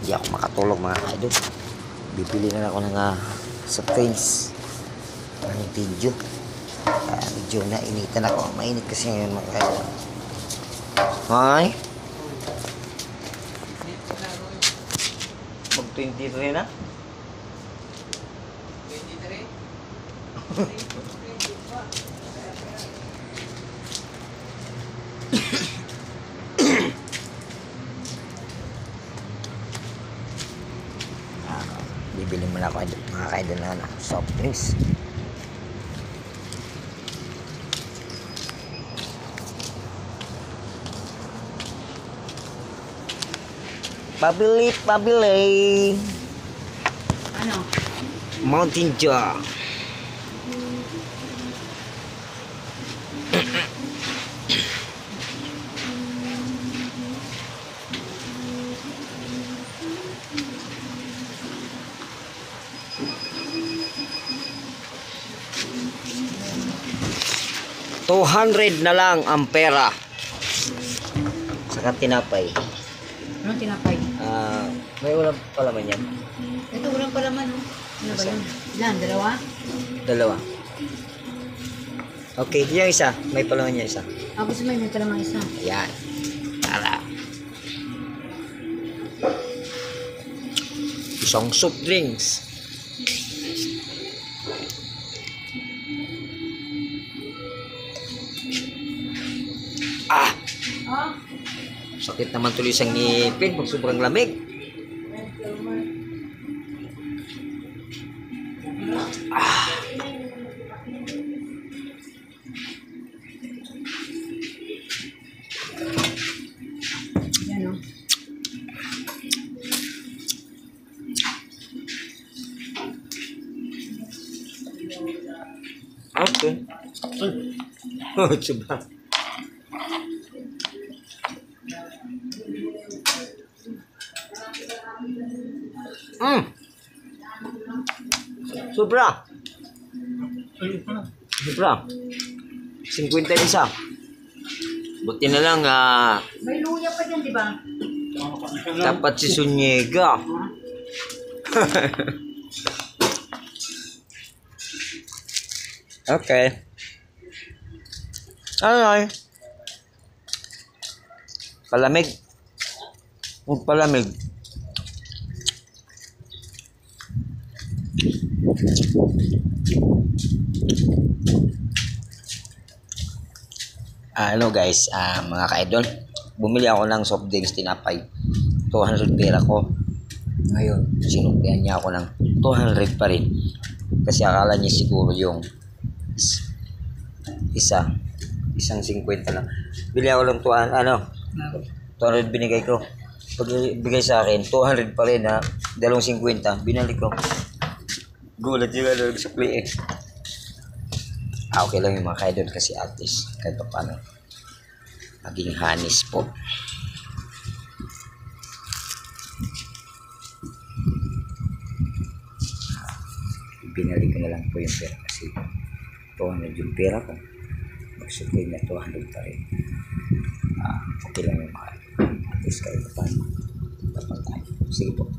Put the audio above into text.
Hindi ako makatulog mga kaidol. Bibili na ako ng sa things ng video. Medyo nainitan ako. Mainit kasi ngayon mga kaidol. Hi. Mag 23 na? 23? Bibili mo na ako mga kaidol na soft drinks. Pabili. Ano? Mountain Dew. $200 na lang ang pera. Saka tinapay. Anong tinapay? May ulam pala man yan. Ito, walang palaman, oh. Ano ba yun? Ilan? Dalawa. Okay, yung isa. May palaman niya isa. Gusto mo may palaman isa. Ayan. Tara. Isang soft drinks. Sakit naman tuloy sa ngipin pag sobrang lamig. Yan, oh. Okay. Oh, coba. Sobra. 50 isa. Buti na lang May luya pa dyan, di ba? dapat si Sunyega. Okay. Ay. Palamig. Palamig. Ano guys, mga ka-idol, bumili ako ng soft drinks tinapay. 200 pera ko. Ngayon, sinuklihan niya ako ng 200 pa rin. Kasi akala niya siguro yung isang 50 lang. Bili ako ng 200 binigay ko. Pag bigay sa akin, 200 pa rin dalawang 50, binalik ko. Gulat yung sukli eh. Okay lang yung mga kaidol kasi at least kahit pa paano maging hanis po. Binalik ko na lang po yung pera kasi 200 yung pera ko. Magsukli na 200 pa rin. Okay lang yung mga at least kahit pa paano. Sige po.